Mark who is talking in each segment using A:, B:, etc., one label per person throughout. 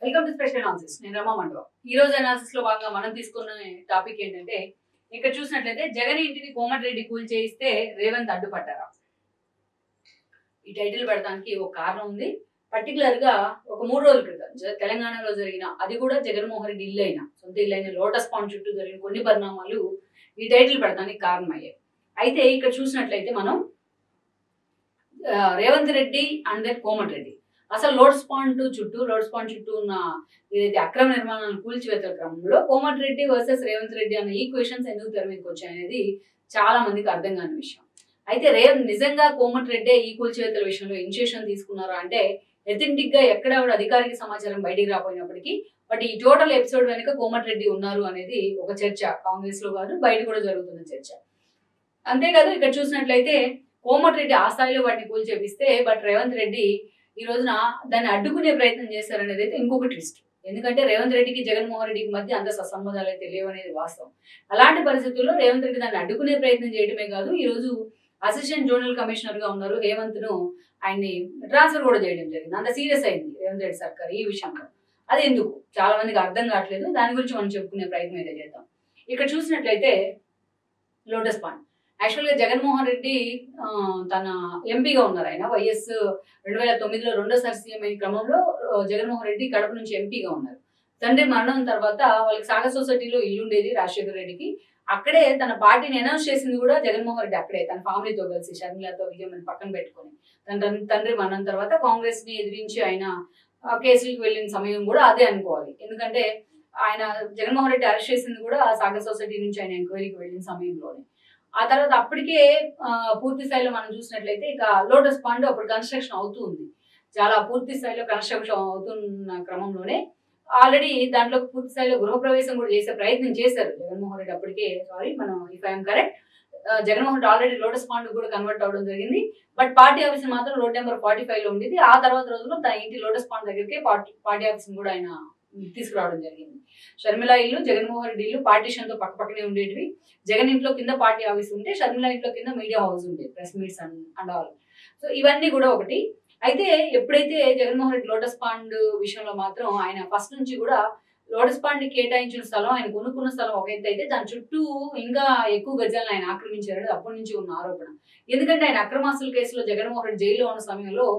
A: Welcome to special analysis. నేను రమా మండవ. ఈ రోజు అనాలిసిస్ లో భాగంగా మనం తీసుకున్న టాపిక్ ఏంటంటే, ఇక్కడ చూసినట్లయితే జగన్ ఇంటిని కోమటిరెడ్డి కూల్చేయిస్తే రేవంత్ అడ్డుపడ్డారా? ఈ టైటిల్ పెడతానికి ఒక కారణం ఉంది. పర్టికులర్ గా ఒక 3 రోజుల క్రితం తెలంగాణలో జరిగిన, అది కూడా జగన్మోహన్ రెడ్డి ఇల్లు అయిన, సొంత ఇల్లు అయిన లోటస్ పాండ్ చుట్టూ జరిగిన కొన్ని పరిణామాలు ఈ టైటిల్ పెడతానికి కారణమయ్యాయి. అయితే ఇక్కడ చూసినట్లయితే మనం రేవంత్ రెడ్డి అండ్ దెన్ కోమటిరెడ్డి అసలు లోటస్ పాండ్ చుట్టూ ఉన్న ఏదైతే అక్రమ నిర్మాణాలను కూల్చివేతల క్రమంలో కోమటిరెడ్డి వర్సెస్ రేవంత్ రెడ్డి అన్న ఈక్వేషన్స్ ఎందుకు తెర మీదకి వచ్చాయనేది చాలా మందికి అర్థం కాని విషయం. అయితే నిజంగా కోమటిరెడ్డి ఈ కూల్చివేతల విషయంలో ఇనిషియేషన్ తీసుకున్నారా అంటే, ఎథెంటిక్ గా ఎక్కడ అధికారిక సమాచారం బయటికి రాపోయినప్పటికీ బట్ ఈ టోటల్ ఎపిసోడ్ వెనుక కోమటిరెడ్డి ఉన్నారు అనేది ఒక చర్చ, కాంగ్రెస్ లో కాదు బయట కూడా జరుగుతున్న చర్చ. అంతేకాదు ఇక్కడ చూసినట్లయితే కోమటిరెడ్డి ఆ స్థాయిలో వాటిని కూల్చేపిస్తే బట్ రేవంత్ రెడ్డి ఈ రోజున దాన్ని అడ్డుకునే ప్రయత్నం చేశారనేది అయితే ఇంకొక ట్విస్ట్. ఎందుకంటే రేవంత్ రెడ్డికి జగన్మోహన్ రెడ్డికి మధ్య అంత సత్సంబంధాలు అయితే లేవు అనేది వాస్తవం. అలాంటి పరిస్థితుల్లో రేవంత్ రెడ్డి దాన్ని అడ్డుకునే ప్రయత్నం చేయడమే కాదు, ఈ రోజు అసిస్టెంట్ జోనల్ కమిషనర్ గా ఉన్నారు హేమంత్ ను, ఆయన్ని ట్రాన్స్ఫర్ కూడా చేయడం జరిగింది. అంత సీరియస్ అయింది రేవంత్ రెడ్డి సర్కార్ ఈ విషయంలో. అది ఎందుకు చాలా మందికి అర్థం కావట్లేదు. దాని గురించి మనం చెప్పుకునే ప్రయత్నం అయితే చేద్దాం. ఇక్కడ చూసినట్లయితే లోటస్ పాండ్ యాక్చువల్గా జగన్మోహన్ రెడ్డి తన ఎంపీగా ఉన్నారు. ఆయన వైఎస్ 2009లో రెండోసారి సీఎం అయిన క్రమంలో జగన్మోహన్ రెడ్డి కడప నుంచి ఎంపీగా ఉన్నారు. తండ్రి మరణం తర్వాత వాళ్ళకి సాగర్ సొసైటీలో ఇల్లు ఉండేది రాజశేఖర రెడ్డికి. అక్కడే తన పార్టీని అనౌన్స్ చేసింది కూడా జగన్మోహన్ రెడ్డి అక్కడే తన ఫ్యామిలీతో కలిసి, షర్మిలతో విజయమని పక్కన పెట్టుకొని. తన తండ్రి మరణం తర్వాత కాంగ్రెస్ ని ఎదిరించి ఆయన కేసులకు వెళ్ళిన సమయం కూడా అదే అనుకోవాలి. ఎందుకంటే ఆయన జగన్మోహన్ రెడ్డి అరెస్ట్ చేసింది కూడా సాగర్ సొసైటీ నుంచి ఆయన ఎంక్వైరీకి వెళ్ళిన సమయంలోనే. ఆ తర్వాత అప్పటికే పూర్తి స్థాయిలో మనం చూసినట్లయితే ఇక లోటస్ పాండ్ అప్పుడు కన్స్ట్రక్షన్ అవుతూ ఉంది. చాలా పూర్తి స్థాయిలో కన్స్ట్రక్షన్ అవుతున్న క్రమంలోనే ఆల్రెడీ దాంట్లో పూర్తి స్థాయిలో గృహప్రవేశం కూడా చేసే ప్రయత్నం చేశారు జగన్మోహన్ రెడ్డి. అప్పటికే మనం if I'm correct, Jaganmohan Reddy already lotus pond కూడా కన్వర్ట్ అవడం జరిగింది. బట్ పార్టీ ఆఫీస్ మాత్రం రోడ్ నెంబర్ 45 లో ఉండేది. ఆ తర్వాత రోజుల్లో తన ఇంటి లోటస్ పాండ్ దగ్గరికి పార్టీ ఆఫీస్ కూడా ఆయన తీసుకురావడం జరిగింది. షర్మిల ఇల్లు, జగన్మోహన్ రెడ్డి ఇల్లు పార్టీషన్ తో పక్క పక్కనే ఉండేటివి. జగన్ ఇంట్లో కింద పార్టీ ఆఫీస్ ఉంటే, షర్మిల ఇంట్లో కింద మీడియా హౌస్ ఉండేది, press meets and all. So ఇవన్నీ కూడా ఒకటి. అయితే ఎప్పుడైతే జగన్మోహన్ రెడ్డి లోటస్ పాండ్ విషయంలో మాత్రం ఆయన ఫస్ట్ నుంచి కూడా లోటస్ పాండ్ కేటాయించిన స్థలం, ఆయన కొనుక్కున్న స్థలం ఒక ఎత్తు అయితే దాని చుట్టూ ఇంకా ఎక్కువ గజాలను ఆయన ఆక్రమించారని అప్పటి నుంచి ఉన్న ఆరోపణ. ఎందుకంటే ఆయన అక్రమాస్తుల కేసులో జగన్మోహన్ రెడ్డి జైల్లో ఉన్న సమయంలో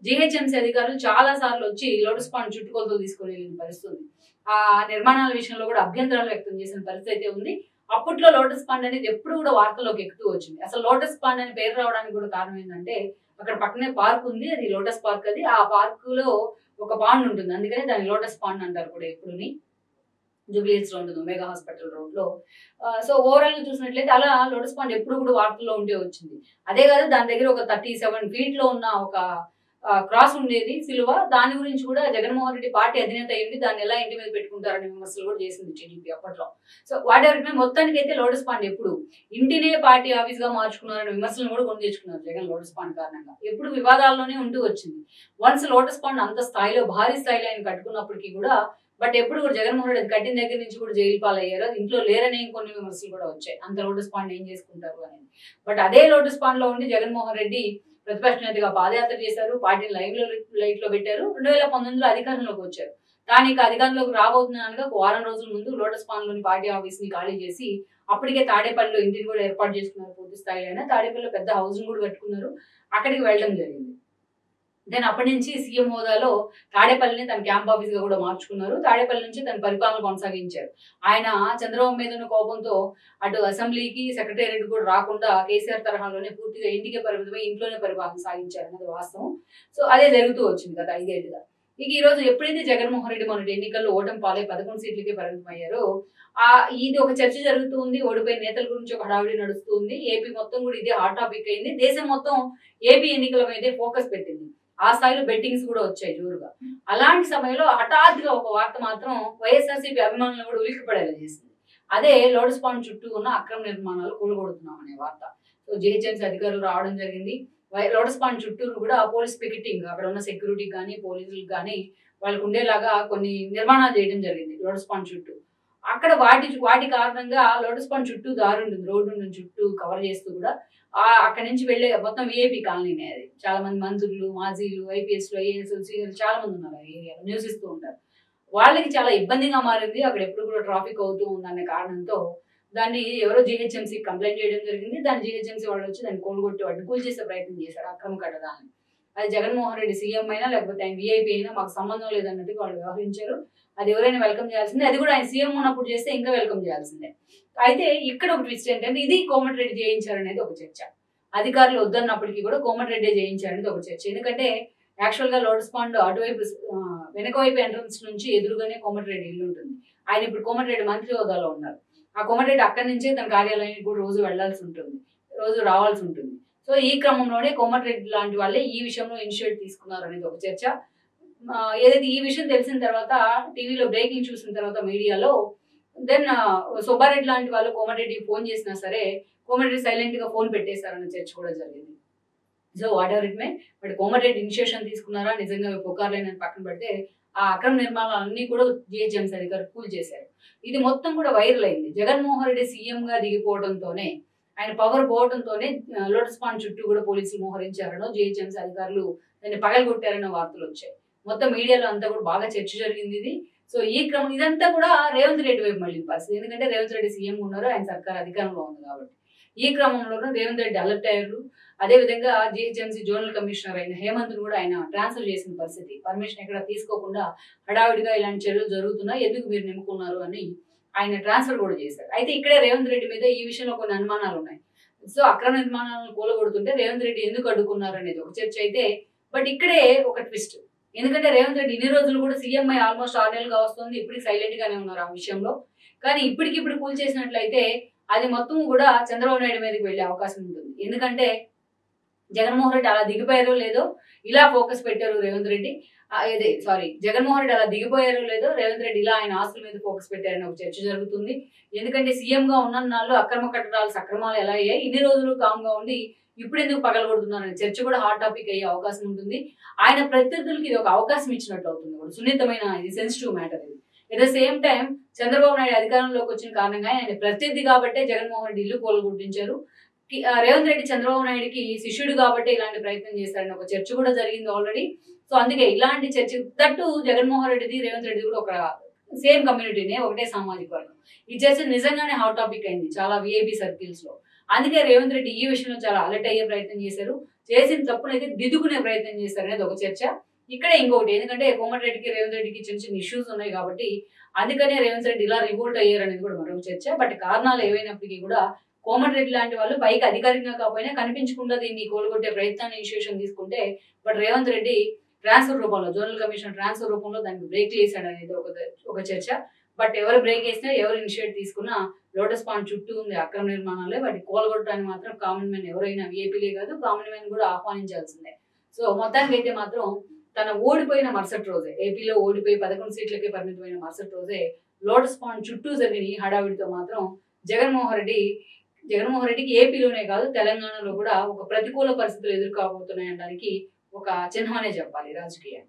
A: జిహెచ్ఎంసీ అధికారులు చాలా సార్లు వచ్చి లోటస్ పాండ్ చుట్టుకొలతలు తీసుకొని వెళ్ళిన పరిస్థితి ఉంది. ఆ నిర్మాణాల విషయంలో కూడా అభ్యంతరాలు వ్యక్తం చేసిన పరిస్థితి అయితే ఉంది. అప్పట్లో లోటస్ పాండ్ అనేది ఎప్పుడు కూడా వార్తల్లోకి ఎక్కుతూ వచ్చింది. అసలు లోటస్ పాండ్ అని పేరు రావడానికి కూడా కారణం ఏంటంటే, అక్కడ పక్కనే పార్క్ ఉంది, అది లోటస్ పార్క్. అది ఆ పార్క్ లో ఒక పాండ్ ఉంటుంది, అందుకని దాన్ని లోటస్ పాండ్ అంటారు కూడా ఎప్పుడుని. జూబ్లీహిల్స్ లో ఉంటుంది, మెగా హాస్పిటల్ రోడ్ లో. సో ఓవరాల్ గా చూసినట్లయితే అలా లోటస్ పాండ్ ఎప్పుడు కూడా వార్తల్లో ఉంటే వచ్చింది. అదే కాదు, దాని దగ్గర ఒక 37 feet లో ఉన్న ఒక క్రాస్ ఉండేది, సిలువ. దాని గురించి కూడా జగన్మోహన్ రెడ్డి పార్టీ అధినేత అయ్యింది, దాన్ని ఎలా ఇంటి మీద పెట్టుకుంటారనే విమర్శలు కూడా చేసింది టీడీపీ అప్పట్లో. సో వాట్ ఎవర్ మొత్తానికి అయితే లోటస్ పాండ్ ఎప్పుడు ఇంటినే పార్టీ ఆఫీస్ గా మార్చుకున్నారనే విమర్శలను కూడా కొని తెచ్చుకున్నారు జగన్ లోటస్ పాండ్ కారణంగా. ఎప్పుడు వివాదాల్లోనే ఉంటూ వచ్చింది. వన్స్ లోటస్ పాండ్ అంత స్థాయిలో, భారీ స్థాయిలో ఆయన కట్టుకున్నప్పటికీ కూడా బట్ ఎప్పుడు కూడా జగన్మోహన్ రెడ్డి కట్టిన దగ్గర నుంచి కూడా జైలు పాలయ్యారు. అది ఇంట్లో లేరనే కొన్ని విమర్శలు కూడా వచ్చాయి, అంత లోటస్ పాండ్ ఏం చేసుకుంటారు అనేది. బట్ అదే లోటస్ పాండ్ లో ఉండి జగన్మోహన్ రెడ్డి ప్రతిపక్ష నేతగా పాదయాత్ర చేశారు, పార్టీని లైట్ లో పెట్టారు. 2019లో అధికారంలోకి వచ్చారు. కానీ అధికారంలోకి రాబోతున్నానుగా ఒక వారం రోజుల ముందు లోటస్ పాండ్ లోని పార్టీ ఆఫీస్ ని ఖాళీ చేసి అప్పటికే తాడేపల్లిలో ఇంటిని కూడా ఏర్పాటు చేసుకున్నారు పూర్తి స్థాయిలో. అయినా తాడేపల్లిలో పెద్ద హౌస్ కూడా కట్టుకున్నారు, అక్కడికి వెళ్ళడం జరిగింది. దెన్ అప్పటి నుంచి సీఎం హోదాలో తాడేపల్లిని తన క్యాంప్ ఆఫీస్ గా కూడా మార్చుకున్నారు. తాడేపల్లి నుంచి తన పరిపాలన కొనసాగించారు. ఆయన చంద్రబాబు మీద ఉన్న కోపంతో అటు అసెంబ్లీకి, సెక్రటేరియట్ కూడా రాకుండా కేసీఆర్ తరహాలోనే పూర్తిగా ఇంటికే పరిమితమై ఇంట్లోనే పరిపాలన సాగించారు అన్నది వాస్తవం. సో అదే జరుగుతూ వచ్చింది గత 5 ఏళ్లుగా. ఇక ఈ రోజు ఎప్పుడైతే జగన్మోహన్ రెడ్డి మొన్నటి ఎన్నికల్లో ఓటమి పాలై 11 సీట్లకే పరిమితం అయ్యారో, ఇది ఒక చర్చ జరుగుతూ ఉంది. ఓడిపోయిన నేతల గురించి ఒక హడావిడి నడుస్తుంది. ఏపీ మొత్తం కూడా ఇదే హాట్ టాపిక్ అయింది. దేశం మొత్తం ఏపీ ఎన్నికల మీదే ఫోకస్ పెట్టింది. ఆ స్థాయిలో బెట్టింగ్స్ కూడా వచ్చాయి జోరుగా. అలాంటి సమయంలో హఠాత్తుగా ఒక వార్త మాత్రం వైఎస్ఆర్సీపీ అభిమానులను కూడా ఉలిక్కిపడేలా చేసింది. అదే లోటస్ పాండ్ చుట్టూ ఉన్న అక్రమ నిర్మాణాలు కూలగొడుతున్నాం అనే వార్త. సో జిహెచ్ఎంసీ అధికారులు రావడం జరిగింది. లోటస్ పాండ్ చుట్టూరు కూడా పోలీస్ పికెటింగ్, అక్కడ ఉన్న సెక్యూరిటీకి కానీ పోలీసులకు కానీ వాళ్ళకు ఉండేలాగా కొన్ని నిర్మాణాలు చేయడం జరిగింది లోటస్ పాండ్ చుట్టూ. అక్కడ వాటి కారణంగా లోటస్ పాండ్ చుట్టూ దారి ఉంటుంది, రోడ్డు ఉంటుంది, చుట్టూ కవర్ చేస్తూ కూడా అక్కడి నుంచి వెళ్ళే మొత్తం విఐపీ కాలనీనే అది. చాలా మంది మంత్రులు, మాజీలు, ఐపీఎస్లు, ఐఏఎస్లు, సీనియర్లు చాలా మంది ఉన్నారు ఆ ఏరియాలో, నివసిస్తూ ఉంటారు. వాళ్ళకి చాలా ఇబ్బందిగా మారింది. అక్కడ ఎప్పుడు కూడా ట్రాఫిక్ అవుతూ ఉందనే కారణంతో దాన్ని ఎవరో జీహెచ్ఎంసీ కంప్లైంట్ చేయడం జరిగింది. దాన్ని జీహెచ్ఎంసీ వాళ్ళు వచ్చి దాన్ని కూలగొట్టి వాటిని కూల్చేసే ప్రయత్నం చేశారు అక్రమ కట్టడాన్ని. అది జగన్మోహన్ రెడ్డి సీఎం అయినా లేకపోతే ఆయన వీఐపీ అయినా మాకు సంబంధం లేదన్నట్టుగా వాళ్ళు వ్యవహరించారు. అది ఎవరైనా వెల్కమ్ చేయాల్సిందే. అది కూడా ఆయన సీఎం ఉన్నప్పుడు చేస్తే ఇంకా వెల్కమ్ చేయాల్సిందే. అయితే ఇక్కడ ఒక ట్విస్ట్ ఏంటంటే ఇది కోమటిరెడ్డి చేయించారనేది ఒక చర్చ. అధికారులు వద్దన్నప్పటికీ కూడా కోమటిరెడ్డి చేయించారనేది ఒక చర్చ. ఎందుకంటే యాక్చువల్ గా లోటస్ పాండ్ అటువైపు వెనక వైపు ఎంట్రన్స్ నుంచి ఎదురుగానే కోమటిరెడ్డి ఇల్లు ఉంటుంది. ఆయన ఇప్పుడు కోమటిరెడ్డి మంత్రి హోదాలో ఉన్నారు. ఆ కోమటిరెడ్డి అక్కడి నుంచే తన కార్యాలయానికి కూడా రోజు వెళ్లాల్సి ఉంటుంది, రోజు రావాల్సి ఉంటుంది. సో ఈ క్రమంలోనే కోమటిరెడ్డి లాంటి వాళ్ళే ఈ విషయంలో ఇనిషియేట్ తీసుకున్నారు అనేది ఒక చర్చ. ఏదైతే ఈ విషయం తెలిసిన తర్వాత టీవీలో బ్రేకింగ్ చూసిన తర్వాత మీడియాలో దెన్ సుబ్బారెడ్డి లాంటి వాళ్ళు కోమటిరెడ్డికి ఫోన్ చేసినా సరే కోమటిరెడ్డి సైలెంట్ గా ఫోన్ పెట్టేశారన్న చర్చ కూడా జరిగింది. So what ever it may, but Komatireddy initiation తీసుకున్నారా నిజంగా పుకార్లేనని పక్కన పెడితే ఆ అక్రమ నిర్మాణాలన్నీ కూడా జీహెచ్ఎంసీ అధికారులు కూల్ చేశారు. ఇది మొత్తం కూడా వైరల్ అయింది. జగన్మోహన్ రెడ్డి సీఎం గా దిగిపోవడంతోనే, ఆయన పవర్ పోవడంతోనే లోటస్ పాండ్ చుట్టూ కూడా పోలీసులు మోహరించారనో జీహెచ్ఎంసీ అధికారులు దాన్ని పగలగొట్టారన్న వార్తలు వచ్చాయి. మొత్తం మీడియాలో అంతా కూడా బాగా చర్చ జరిగింది ఇది. సో ఈ క్రమం ఇదంతా కూడా రేవంత్ రెడ్డి వైపు మళ్ళీ పరిస్థితి. ఎందుకంటే రేవంత్ రెడ్డి సీఎం ఉన్నారు, ఆయన సర్కార్ అధికారంలో ఉంది కాబట్టి. ఈ క్రమంలోనూ రేవంత్ రెడ్డి అలర్ట్ అయ్యారు. అదేవిధంగా జీహెచ్ఎంసీ జోనల్ కమిషనర్ అయిన హేమంత్ కూడా ఆయన ట్రాన్స్ఫర్ చేసిన పరిస్థితి. పర్మిషన్ ఎక్కడ తీసుకోకుండా హడావిడిగా ఇలాంటి చర్యలు జరుగుతున్నాయి, ఎందుకు మీరు నిమ్ముకున్నారు అని ఆయన ట్రాన్స్ఫర్ కూడా చేశారు. అయితే ఇక్కడే రేవంత్ రెడ్డి మీద ఈ విషయంలో కొన్ని అనుమానాలు ఉన్నాయి. సో అక్రమ నిర్మాణాలను కూలగొడుతుంటే రేవంత్ రెడ్డి ఎందుకు అడ్డుకున్నారు అనేది ఒక చర్చ అయితే, బట్ ఇక్కడే ఒక ట్విస్ట్. ఎందుకంటే రేవంత్ రెడ్డి ఇన్ని రోజులు కూడా సీఎం అయి ఆల్మోస్ట్ 6 నెలలుగా వస్తుంది, ఇప్పటికి సైలెంట్ గానే ఉన్నారు ఆ విషయంలో. కానీ ఇప్పటికిప్పుడు కూల్ చేసినట్లయితే అది మొత్తం కూడా చంద్రబాబు నాయుడు మీదకి వెళ్లే అవకాశం ఉంటుంది. ఎందుకంటే జగన్మోహన్ రెడ్డి అలా దిగిపోయారో లేదో ఇలా ఫోకస్ పెట్టారు రేవంత్ రెడ్డి. జగన్మోహన్ రెడ్డి అలా దిగిపోయారో లేదో రేవంత్ రెడ్డి ఇలా ఆయన ఆస్తుల మీద ఫోకస్ పెట్టారని ఒక చర్చ జరుగుతుంది. ఎందుకంటే సీఎం గా ఉన్న నాళ్ళు అక్రమ కట్టడాలు సక్రమాలు ఎలా అయ్యాయి, ఇన్ని రోజులు కామ్ గా ఉండి ఇప్పుడు ఎందుకు పగలగొడుతున్నారనే చర్చ కూడా హాట్ టాపిక్ అయ్యే అవకాశం ఉంటుంది. ఆయన ప్రత్యర్థులకి ఇది ఒక అవకాశం ఇచ్చినట్టు అవుతుంది కూడా. సున్నితమైన ఇది సెన్సిటివ్ మ్యాటర్ ఇది. At the same time Chandrababu Naidu అధికారంలోకి వచ్చిన కారణంగా ఆయన ప్రత్యర్థి కాబట్టే జగన్మోహన్ రెడ్డి ఇల్లు కూలగొట్టించారు. రేవంత్ రెడ్డి చంద్రబాబు నాయుడుకి శిష్యుడు కాబట్టి ఇలాంటి ప్రయత్నం చేస్తారని ఒక చర్చ కూడా జరిగింది ఆల్రెడీ. సో అందుకే ఇలాంటి చర్చ తట్టు జగన్మోహన్ రెడ్డిది రేవంత్ రెడ్డిది కూడా ఒక సేమ్ కమ్యూనిటీనే, ఒకటే సామాజిక వర్గం. ఈ చర్చ నిజంగానే హాట్ టాపిక్ అయింది చాలా విఐపి సర్కిల్స్ లో. అందుకే రేవంత్ రెడ్డి ఈ విషయంలో చాలా అలర్ట్ అయ్యే ప్రయత్నం చేశారు. చేసిన తప్పునైతే దిద్దుకునే ప్రయత్నం చేశారు అనేది ఒక చర్చ. ఇక్కడే ఇంకొకటి, ఎందుకంటే కోమటిరెడ్డికి రేవంత్ రెడ్డికి చిన్న చిన్న ఇష్యూస్ ఉన్నాయి కాబట్టి అందుకనే రేవంత్ రెడ్డి ఇలా రివోల్ట్ అయ్యారు అనేది కూడా మరొక చర్చ. బట్ కారణాలు ఏవైనప్పటికీ కూడా కోమటిరెడ్డి లాంటి వాళ్ళు పైకి అధికారికంగా కాకపోయినా కనిపించకుండా దీన్ని కోలుగొట్టే ప్రయత్నాన్ని ఇనిషియేషన్ తీసుకుంటే, బట్ రేవంత్ రెడ్డి ట్రాన్స్ఫర్ రూపంలో, జోనల్ కమిషన్ ట్రాన్స్ఫర్ రూపంలో దానికి బ్రేక్ వేసాడు అనేది ఒక చర్చ. బట్ ఎవరు బ్రేక్ వేసినా, ఎవరు ఇనిషియేట్ తీసుకున్నా లోటస్ పాండ్ చుట్టూ ఉంది అక్రమ నిర్మాణాలే. వాటి కూలగొట్టడానికి మాత్రం కామన్ మ్యాన్ ఎవరైనా విఐపీలే కాదు, కామన్ మ్యాన్ కూడా ఆహ్వానించాల్సిందే. సో మొత్తానికి అయితే మాత్రం తన ఓడిపోయిన మరుసటి రోజే, ఏపీలో ఓడిపోయి 11 సీట్లకే పరిమితమైన మరుసటి రోజే లోటస్ పాండ్ చుట్టూ జరిగిన ఈ హడావిడితో మాత్రం జగన్మోహన్ రెడ్డికి ఏపీలోనే కాదు తెలంగాణలో కూడా ఒక ప్రతికూల పరిస్థితులు ఎదుర్కోబోతున్నాయనడానికి ఒక చిహ్నమనే చెప్పాలి రాజకీయం.